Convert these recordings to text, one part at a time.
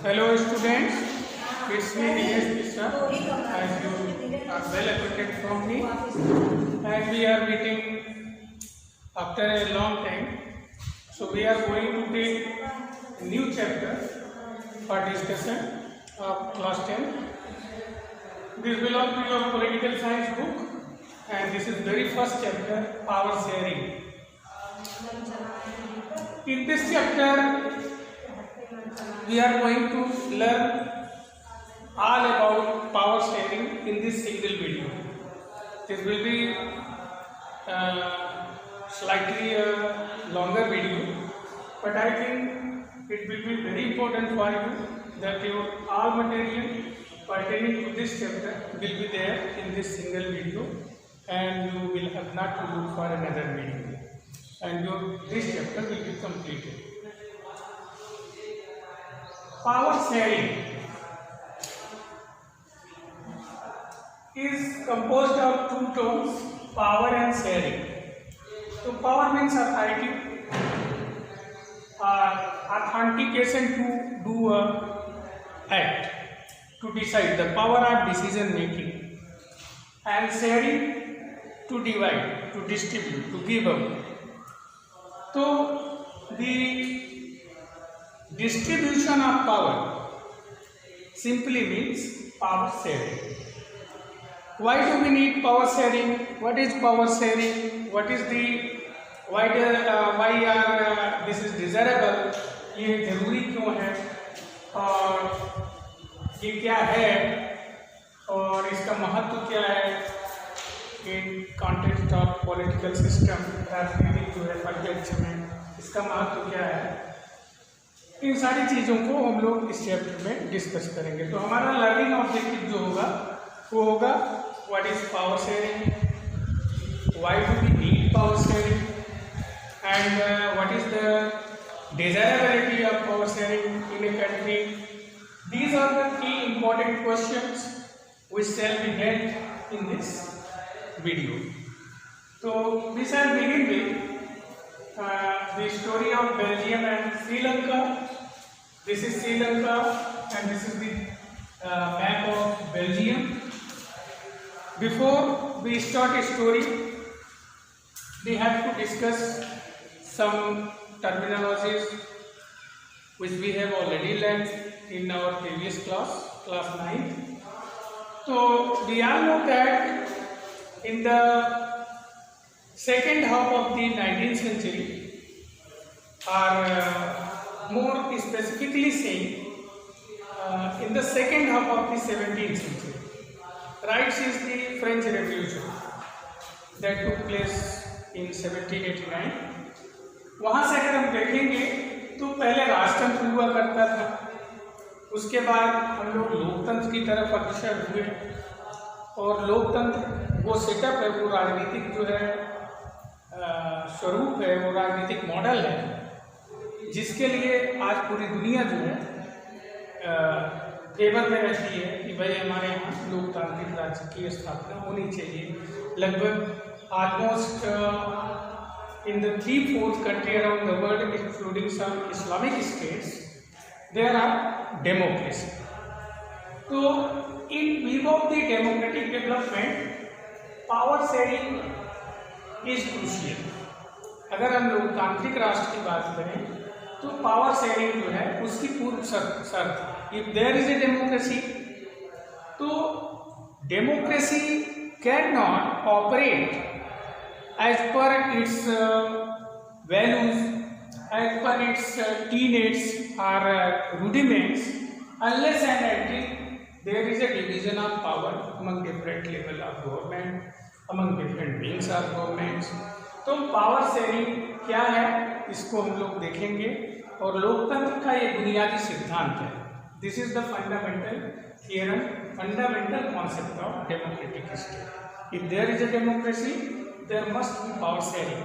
Hello students, it's me Dinesh Mishra, as you are well acquainted from me, and we are meeting after a long time. So we are going to take a new chapter for discussion of class 10. This belongs to your political science book, and this is very first chapter, power sharing. In this chapter, we are going to learn all about power sharing in this single video. This will be slightly a longer video, but I think it will be very important for you that your all material pertaining to this chapter will be there in this single video, and you will have not to look for another video, and this chapter will be completed. Power sharing is composed of two terms, power and sharing. So power means authority, authentication to do a act, to decide, the power of decision making, and sharing to divide, to distribute, to give up. So the distribution of power simply means power sharing. Why do we need power sharing? What is power sharing? What is the why are this is desirable? ये जरूरी क्यों है और ये क्या है और इसका महत्व क्या है in context of political system, राजनीतिक जो है परिप्रेक्ष्य में इसका महत्व क्या है, इन सारी चीज़ों को हम लोग इस चैप्टर में डिस्कस करेंगे. तो हमारा लर्निंग ऑब्जेक्टिव जो होगा वो होगा what is power sharing, why do we need power sharing, and what is the desirability of power sharing in a country. These are the key important questions which shall be dealt in this video. So we shall begin with the story of Belgium and Sri Lanka. This is Sri Lanka and this is the map of Belgium. Before we start a story, we have to discuss some terminologies which we have already learned in our previous class 9. So we all know that in the second half of the 19th century, or more specifically saying, in the second half of the 17th century, right since the French Revolution that took place in 1789, वहाँ से अगर हम देखेंगे तो पहले राजतंत्र हुआ करता था, उसके बाद हम लोग लोकतंत्र की तरफ अग्रसर हुए, और लोकतंत्र वो सेटअप है, वो राजनीतिक जो है स्वरूप है, वो राजनीतिक मॉडल है जिसके लिए आज पूरी दुनिया जो है फेवर में रहती है कि भाई हमारे यहाँ लोकतांत्रिक राज्य की स्थापना होनी चाहिए. लगभग almost in the 3/4 country around the world, including some Islamic states, there are democracy. So in view of the democratic development, power sharing is crucial. अगर हम लोकतांत्रिक राष्ट्र की बात करें तो पावर शेयरिंग जो है उसकी पूर्व शर्त, if there is a democracy, तो democracy can not operate as per its values, as per its tenets or rudiments, unless and until there is a division of power among different level of government, among different wings of governments. तो power sharing क्या है इसको हम लोग देखेंगे, और लोकतंत्र का ये बुनियादी सिद्धांत है. This is the fundamental theorem, fundamental concept of democratic state. If there is a democracy, there must be power sharing.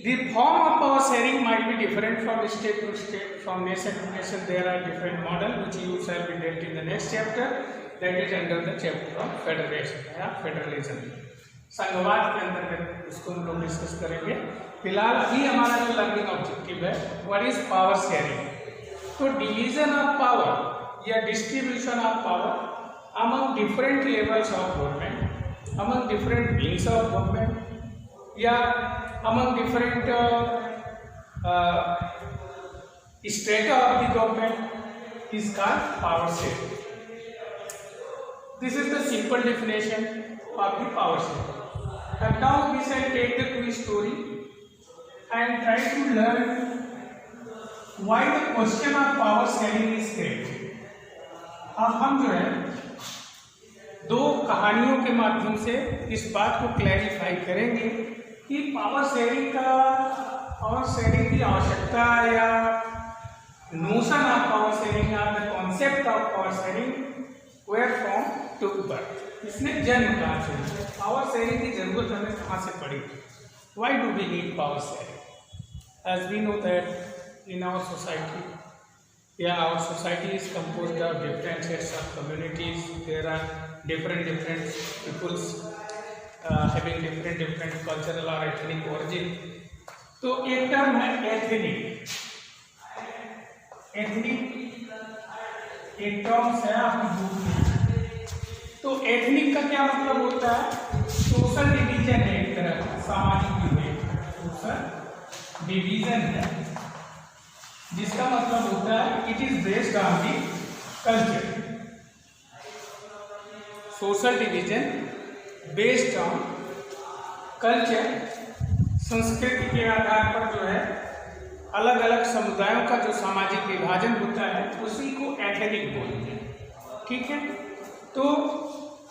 The form of power sharing might be different from state to state, from nation to nation. There are different models which you shall be dealt in the next chapter, that is under the chapter of federation या federalism, संघवाद के अंतर्गत इसको हम लोग discuss करेंगे. फिलहाल अभी हमारा जो लर्निंग ऑब्जेक्टिव है, व्हाट इज पावर शेयरिंग. तो डिवीजन ऑफ पावर या distribution of power among different levels of government, among different wings of government या among different strata of the government is called power sharing. This is the simple definition of the power sharing. And now we shall take the quiz story and try to learn why the question of power sharing is created. अब हम जो है दो कहानियों के माध्यम से इस बात को क्लैरिफाई करेंगे कि पावर शेयरिंग की आवश्यकता या notion of power sharing or the concept of power sharing where from took birth. इसने जन्म कहाँ से लिया? पावर शेयरिंग की जरूरत हमें कहाँ से पड़ी? Why do we need power sharing? As we know that in our society is composed of different sets of communities. There are different peoples having different cultural or ethnic origin. तो एक term है ethnic एक terms है आपकी book. तो ethnic का क्या मतलब होता है? सोशल डिवीजन है, एक तरह का सामाजिक विभेद, सोशल डिवीजन है, जिसका मतलब होता है it is based on the culture. Social division based on culture, संस्कृति के आधार पर जो है अलग अलग समुदायों का जो सामाजिक विभाजन होता है उसी को एथनिक बोलते हैं। ठीक है, तो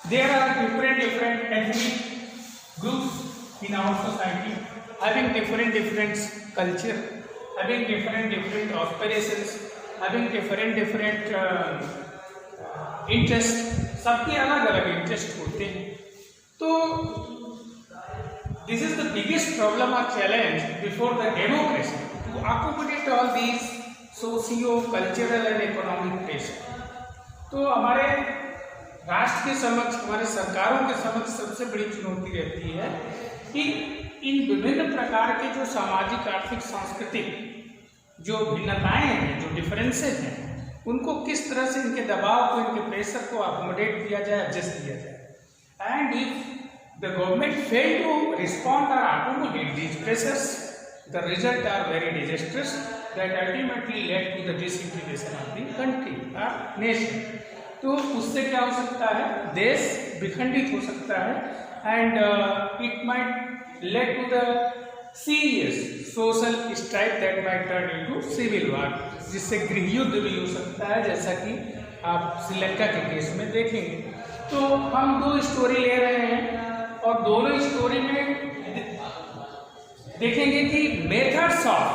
there are different ethnic groups in our society having different culture, having different aspirations, having different interest, सबके अलग अलग इंटरेस्ट होते हैं। तो this is the biggest problem और challenge before the democracy to accommodate all these socio-cultural and economic pressure। तो हमारे राष्ट्र के समक्ष, हमारे सरकारों के समक्ष सबसे बड़ी चुनौती रहती है कि इन विभिन्न प्रकार के जो सामाजिक, आर्थिक, सांस्कृतिक जो भिन्नताएं हैं, जो डिफरेंसेस हैं, उनको किस तरह से इनके दबाव को, इनके प्रेशर को अकोमोडेट किया जाए, एडजस्ट किया जाए। And if the government fail to respond और accommodate these pressures, the result are very disastrous that ultimately led to the disintegration of the country or nation। तो उससे क्या हो सकता है? देश विखंडित हो सकता है and it might lead to the serious social strife that might turn into civil war, जिससे गृह युद्ध भी हो सकता है, जैसा कि आप श्रीलंका के केस में देखेंगे। तो हम दो स्टोरी ले रहे हैं और दोनों स्टोरी में देखेंगे कि methods of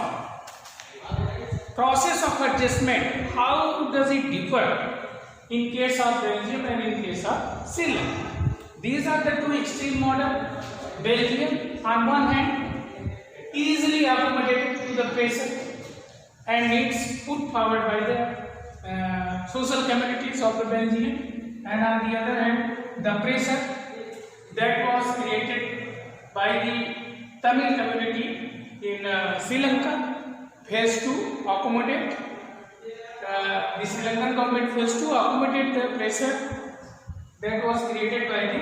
process of adjustment, how does it differ in case of Belgium and in case of Sri Lanka. These are the two extreme model. Belgium on one hand easily accommodated to the pressure and needs put forward by the social communities of the Belgium, and on the other hand the pressure that was created by the Tamil community in Sri Lanka fails to accommodate, the Sri Lankan government fails to accommodate the pressure that was created by the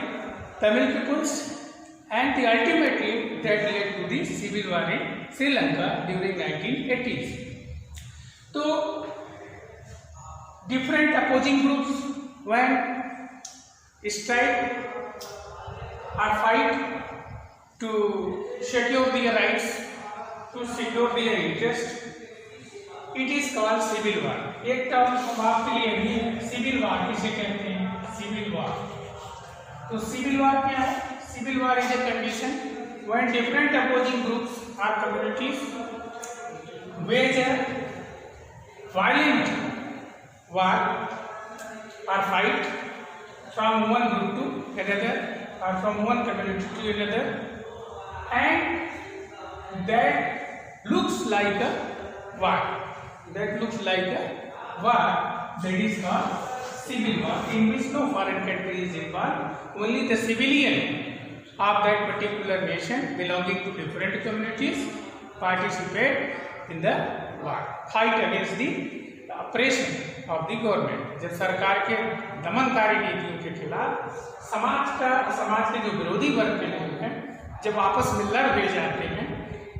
Tamil peoples, and ultimately that led to the civil war in Sri Lanka during 1980s. So different opposing groups when strike or fight to secure their rights, to secure their interest, it is called civil war। एक term हम आपके लिए भी है, civil वार किसे कहते हैं? Civil war. तो सिविल वार क्या है? Civil war is a condition when different opposing groups or communities wage a violent war or fight from one group to another or from one community to another, and that looks like a war, that is called civil war, in which no foreign country is involved, only the civilian of that particular nation belonging to different communities participate in the war, fight against the operation of the government, जब सरकार के दमनकारी नीतियों के खिलाफ समाज के जो विरोधी वर्ग के लोग हैं जब आपस में लड़ भिड़ जाते हैं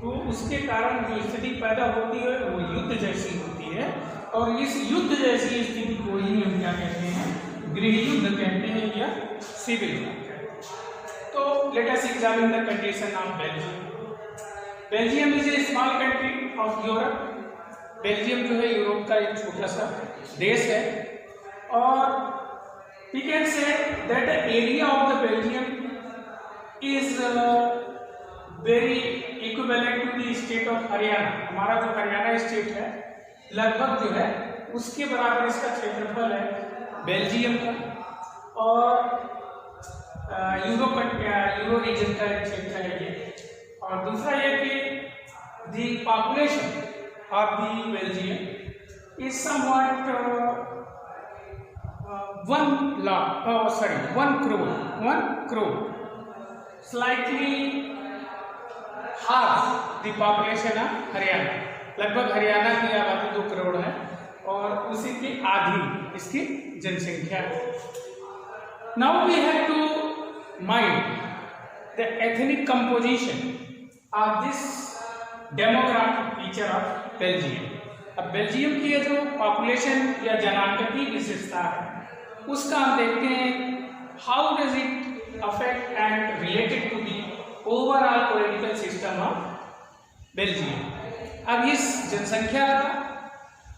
तो उसके कारण जो स्थिति पैदा होती है वो युद्ध जैसी होती है, और इस युद्ध जैसी स्थिति को ही हम क्या कहते हैं, गृह युद्ध कहते हैं या सिविल वॉर कहते हैं। तो let us examine the condition of Belgium. Belgium is a small country of Europe. Belgium जो है यूरोप का एक छोटा सा देश है, और we can say that the area of the Belgium is very equivalent to the state of Haryana. हमारा जो हरियाणा स्टेट है लगभग जो है उसके बराबर इसका क्षेत्रफल है बेल्जियम का, और यूरो रीजन का एक क्षेत्र है ये। और दूसरा ये कि the population of the Belgium is somewhat 1 crore, slightly half the population of Haryana. लगभग हरियाणा की आबादी 2 करोड़ है और उसी की आधी इसकी जनसंख्या है। Now we have to mind the ethnic composition of this demographic feature of Belgium. अब बेल्जियम की जो पॉपुलेशन या जनांगीय विशेषता है उसका हम देखते हैं, how does it affect and related to the overall political system of Belgium. अब इस जनसंख्या का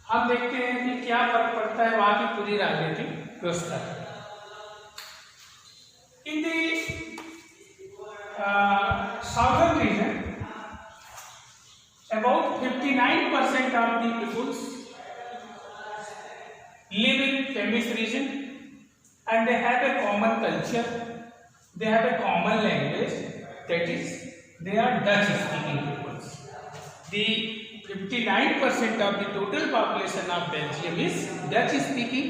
हम देखते हैं कि क्या फर्क पड़ता है वहां की पूरी राजनीतिक व्यवस्था। इन दी southern reason about 59% of the peoples live in Flemish region, and they have a common culture, they have a common language, that is they are Dutch speaking peoples. The 59% of the total population of Belgium is Dutch speaking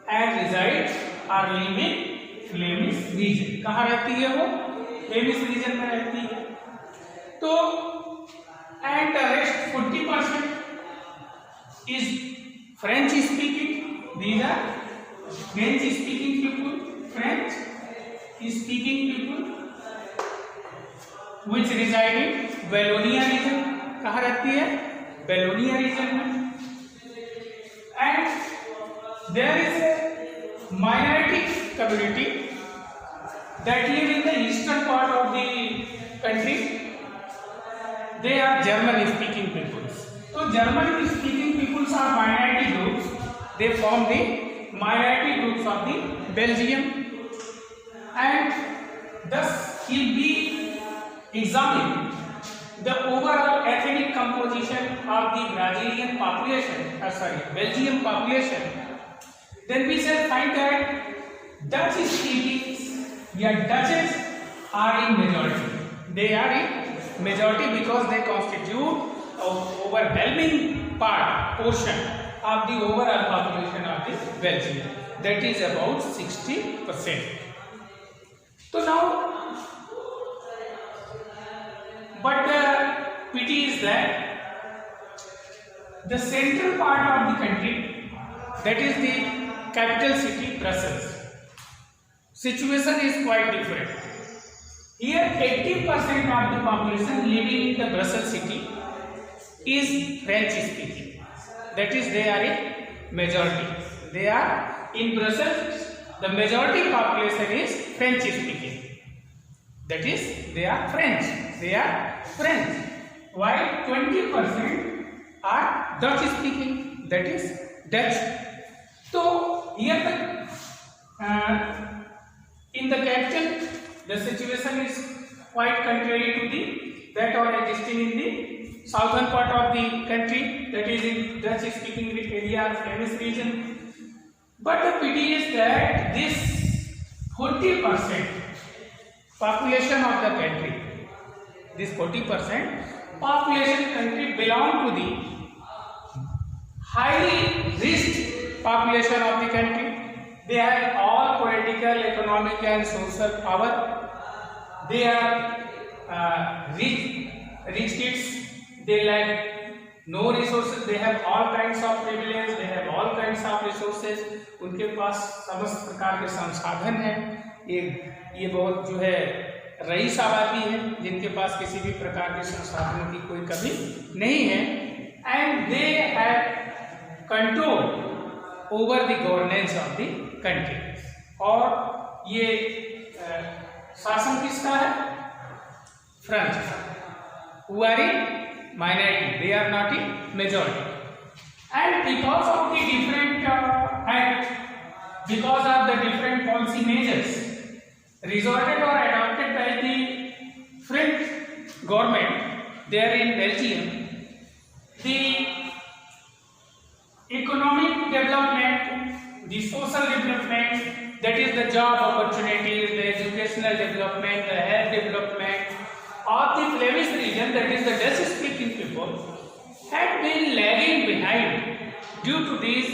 and reside or live in Flemish region. कहाँ रहती है वो? Flemish region में रहती है। तो and the rest 40% is French speaking. These are French speaking people, French speaking people which reside in Wallonia region. कहाँ रहती है? Wallonia region में। And there is a minority community that live in the eastern part of the country. They are German speaking peoples. So German speaking peoples are minority groups. They form the minority groups of the Belgium, and thus will be examining the overall ethnic composition of the Brazilian population, Belgium population. Then we shall find that Dutch speaking Dutches are in majority. They are in majority because they constitute an overwhelming portion of the overall population of the Belgium, that is about 60%. So now, but the pity is that the central part of the country, that is the capital city Brussels, situation is quite different. Here 80% of the population living in the Brussels city is French speaking. That is, they are a majority. They are in Brussels, the majority population is French speaking. That is, they are French. They are French. While 20% are Dutch speaking. That is Dutch. So here in the capital, the situation is quite contrary to that are existing in the southern part of the country, that is in Dutch speaking area or Flemish region. But the pity is that this 40% population of the country, this 40% population country belong to the highly rich population of the country. They have all political, economic and social power. They are rich kids. They like no resources, they have all kinds of privilege, they have all kinds of resources, उनके पास समस्त प्रकार के संसाधन हैं। ये बहुत जो है रईस आबादी है जिनके पास किसी भी प्रकार के संसाधनों की कोई कमी नहीं है। And they have control over the governance of the country, और ये शासन किसका है? French, who are in minority, they are not in majority. And because of the different because of the different policy measures resorted or adopted by the French government there in Belgium, the economic development, the social development, that is the job opportunities, the educational development, the health development of the Flemish region, that is the Dutch-speaking people, had been lagging behind due to these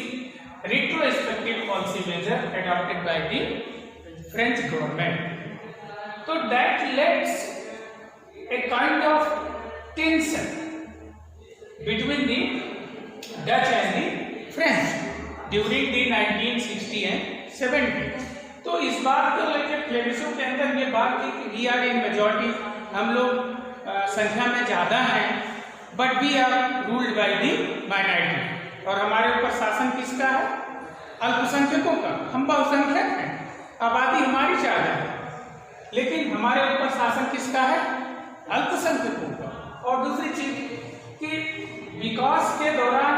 retrospective policy measures adopted by the French government. So that led a kind of tension between the Dutch and the French during the 1960 and 70. तो इस बात को लेकर फ्लेमिशों के अंदर ये बात थी कि वी आर इन मेजॉरिटी, हम लोग संख्या में ज़्यादा हैं, but we are ruled by the minority, और हमारे ऊपर शासन किसका है? अल्पसंख्यकों का। हम बहुसंख्यक हैं, आबादी हमारी ज़्यादा है, लेकिन हमारे ऊपर शासन किसका है? अल्पसंख्यकों का। और दूसरी चीज कि विकास के दौरान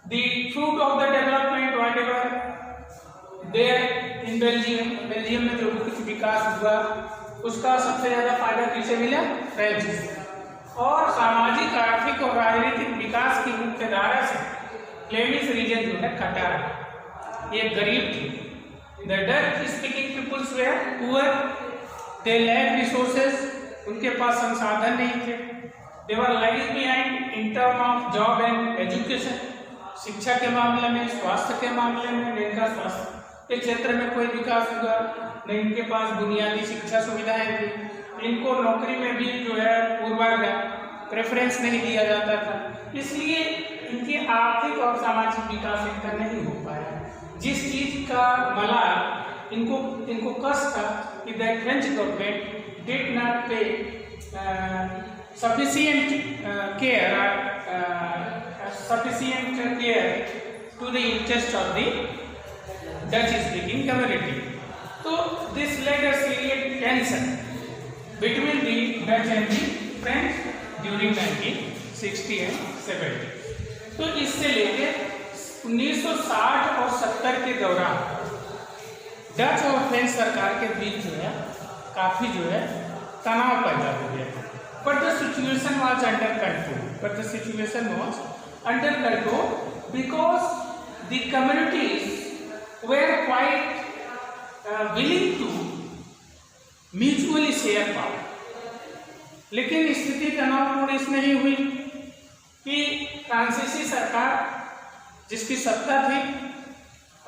the fruit of the development whatever there in Belgium में जो कुछ विकास हुआ उसका सबसे ज्यादा फायदा किसे मिला? फ्रेंच। और सामाजिक, आर्थिक और राजनीतिक विकास की मुख्य धारा से फ्लेमिश रीजन जो है कटा है, ये गरीब थी। The Dutch speaking peoples were poor, they lack resources, उनके पास संसाधन नहीं थे। They were lagging behind in term of job and education, शिक्षा के मामले में, स्वास्थ्य के मामले में इनका स्वास्थ्य के क्षेत्र में कोई विकास हुआ नहीं, इनके पास बुनियादी शिक्षा सुविधाएं थी, इनको नौकरी में भी जो है पूर्वाग्र प्रेफरेंस नहीं दिया जाता था, इसलिए इनके आर्थिक और सामाजिक विकास इनका नहीं हो पाया। जिस चीज का मला इनको कष्ट था कि the French government did not पे sufficient care to the interest of the Dutch-speaking community. So this led a serious tension between the Dutch and the French during 1960 and 70. तो इससे लेके 1960 और 70 के दौरान डच और फ्रेंच सरकार के बीच जो है काफी जो है तनाव पैदा हो गया। But the situation was under control. Because the communities were quite willing to mutually share power. लेकिन स्थिति तनावपूर्ण इसमें नहीं हुई कि फ्रांसीसी सरकार जिसकी सत्ता थी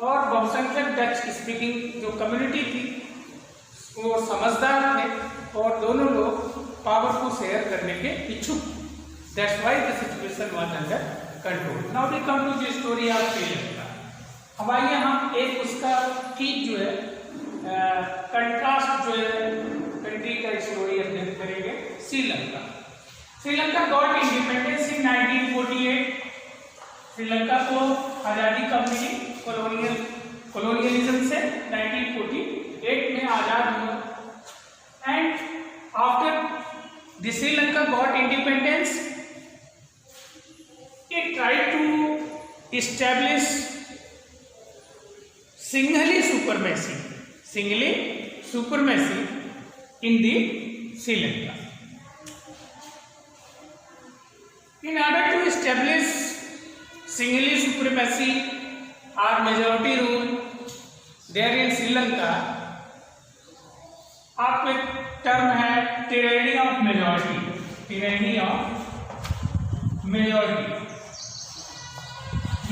और बहुसंख्यक डच स्पीकिंग जो कम्युनिटी थी वो समझदार थे और दोनों लोग पावर को शेयर करने के इच्छुक। That's why the situation was under control. Now we come to the story of Sri Lanka. अब आइए हम एक उसका की जो है कंट्रास्ट जो है कंट्री का स्टोरी अध्ययन करेंगे। Sri Lanka got independence in 1948। Sri Lanka को आज़ादी कब मिली? कॉलोनियलिज्म से 1948 में आज़ाद हुआ। And after the Sri Lanka got independence, it tried to establish singly supremacy in the Sri Lanka. In order to establish singly supremacy or majority rule there in Sri Lanka, आपको एक term है tyranny of majority,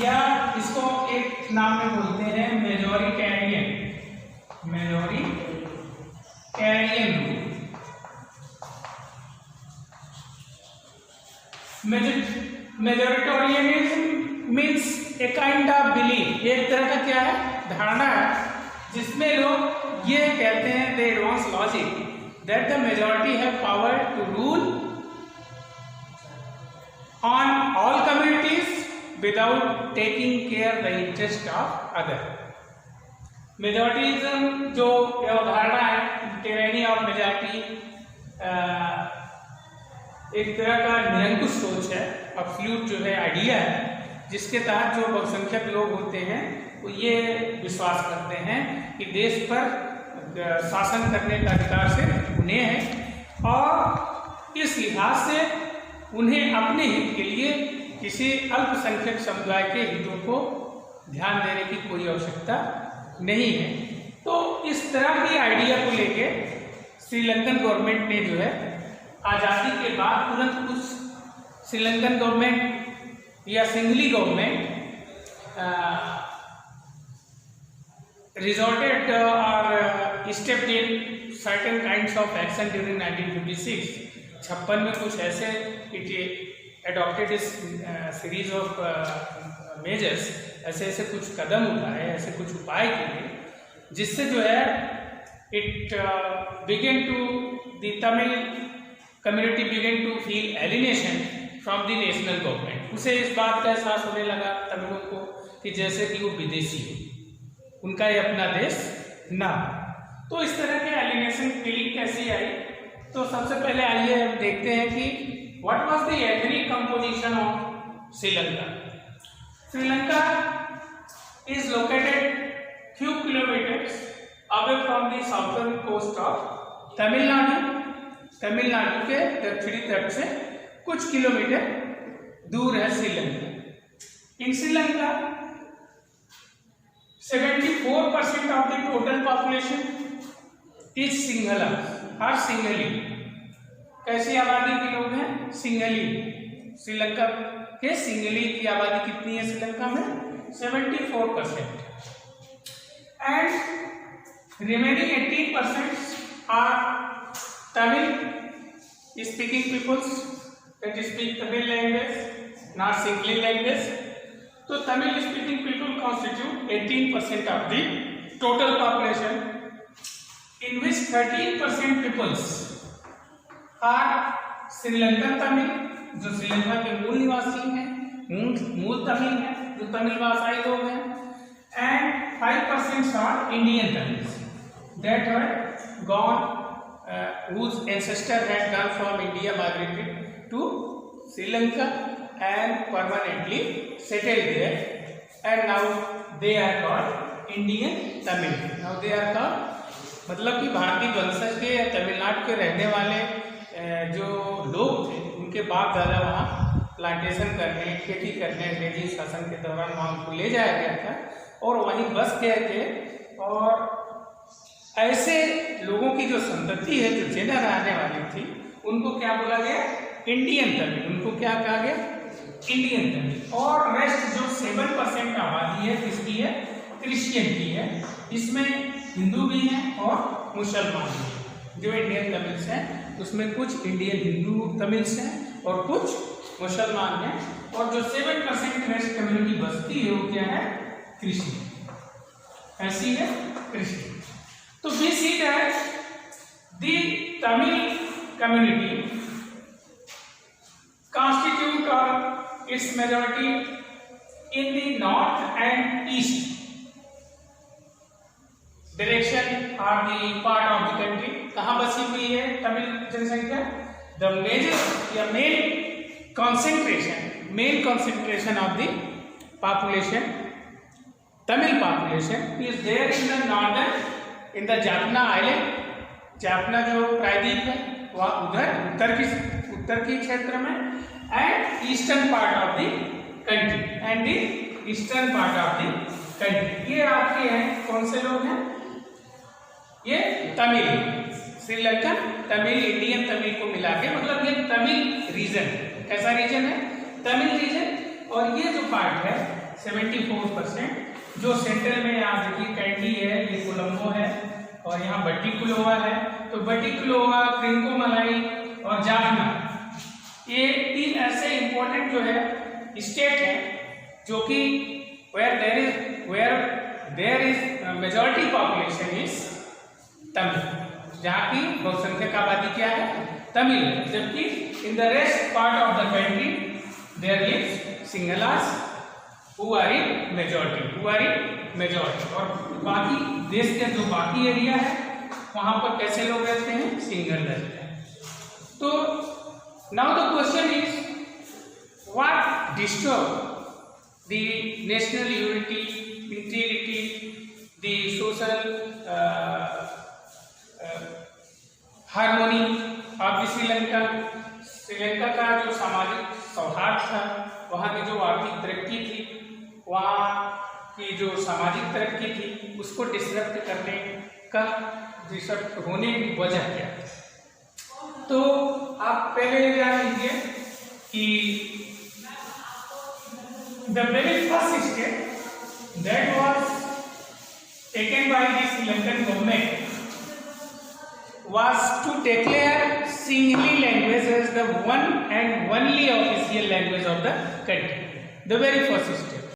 या इसको एक नाम में बोलते हैं majoritarian rule. Majoritarianism means a kind of belief, ये एक तरह का क्या है, धारणा है, जिसमें लोग ये कहते हैं, they advance logic that the majority have power to rule on all communities without taking care the interest of other. Majoritism जो अवधारणा है, टिरैनी ऑफ मेजॉरिटी, एक तरह का निरंकुश सोच है, अब्सोल्यूट जो है आइडिया है, जिसके तहत जो बहुसंख्यक लोग होते हैं वो ये विश्वास करते हैं कि देश पर शासन करने का अधिकार से उन्हें है, और इस लिहाज से उन्हें अपने हित के लिए किसी अल्पसंख्यक समुदाय के हितों को ध्यान देने की कोई आवश्यकता नहीं है। तो इस तरह की आइडिया को लेके श्रीलंकन गवर्नमेंट ने जो है आज़ादी के बाद तुरंत कुछ श्रीलंकन गवर्नमेंट या Sinhali government resorted or stepped in certain kinds of action during 1956. 56 में कुछ ऐसे it adopted this series of measures, ऐसे कुछ कदम उठाए, ऐसे कुछ उपाय किए, जिससे जो है it began to the Tamil community began to feel alienation from the national government. उसे इस बात का एहसास होने लगा तमिलों को कि जैसे कि वो विदेशी हो, उनका ये अपना देश ना। तो इस तरह के एलिनेशन फीलिंग कैसी आई, तो सबसे पहले आइए हम देखते हैं कि what was the ethnic composition of Sri Lanka. Sri Lanka is located few kilometers away from the southern coast of Tamil Nadu. Tamil Nadu के दक्षिणी तट से कुछ किलोमीटर दूर है श्रीलंका। इन Sri Lanka 74% of the total population is Singhla और सिंघली। कैसी आबादी के लोग हैं? सिंघली। श्रीलंका के सिंघली की आबादी कितनी है श्रीलंका में? 74%। And remaining 18% are Tamil speaking peoples that speak Tamil language, not Singhali language. तो Tamil speaking people constitute 18% of the total population, in which 13% peoples are Sri Lankan Tamil, जो श्रीलंका के मूल निवासी हैं, मूल तमिल हैं, जो तमिल भाषाई लोग हैं, and 5% are Indian Tamils that have gone whose ancestor had gone from India, migrated to Sri Lanka and permanently settled there, and now they are called Indian Tamil. Now they are called, मतलब कि भारतीय वंशज के या तमिलनाडु के रहने वाले जो लोग थे, उनके बाप दादा वहाँ प्लांटेशन करने, खेती करने, अंग्रेजी शासन के दौरान वहाँ उनको ले जाया गया था और वहीं बस गए थे। और ऐसे लोगों की जो संतति है, जो जेनर आने वाली थी, उनको क्या बोला गया? इंडियन तमिल। उनको क्या कहा गया? इंडियन तमिल। और रेस्ट जो 7% आबादी है किसकी है? क्रिश्चियन की है। इसमें हिंदू भी हैं और मुसलमान भी हैं। जो इंडियन तमिल्स हैं उसमें कुछ इंडियन हिंदू तमिल्स हैं और कुछ मुसलमान हैं, और जो 7% रेस्ट कम्युनिटी बसती है वो क्या है? क्रिश्चियन। ऐसी है क्रिश्चियन। तो we see that the Tamil community constitute its majority in the north and east direction or the part of the country. कहाँ बसी हुई है तमिल जनसंख्या? The major या main concentration of the population, Tamil population is there in the northern, in the Jaffna island. Jaffna जो प्रायद्वीप है वह उधर उत्तर की क्षेत्र में, and eastern part of the country, and the eastern part of the country. ये आपके हैं कौन से लोग हैं? ये तमिल, श्रीलंकन तमिल, इंडियन तमिल को मिला के, मतलब ये तमिल रीजन। कैसा रीजन है? तमिल रीजन। और ये जो पार्ट है 74%, जो सेंटर में आप देखिए कैंडी है, ये कोलंबो है, और यहाँ बट्टिकुलोवा है। तो बट्टिकुलोवा, क्रिंकोमलाई और जाफना, ये 3 ऐसे इंपॉर्टेंट जो है स्टेट है जो कि where there is majority population is Tamil, जहाँ की बहुसंख्यक आबादी क्या है, तमिल, जबकि in the rest part of the country there lives Sinhalas who are in majority, और बाकी देश के जो बाकी एरिया है वहां पर कैसे लोग रहते हैं, सिंगल रहते हैं। तो now the question is what disturb the national unity, integrity, the social harmony of the Sri Lanka का जो सामाजिक सौहार्द था, वहाँ की जो आर्थिक तरक्की थी, वहाँ की जो सामाजिक तरक्की थी, उसको डिसरप्ट होने की वजह क्या है। तो आप पहले जान लीजिए कि the very first step that was taken by the Sri Lankan government was to declare Sinhalese language as the one and only official language of the country. The very first step.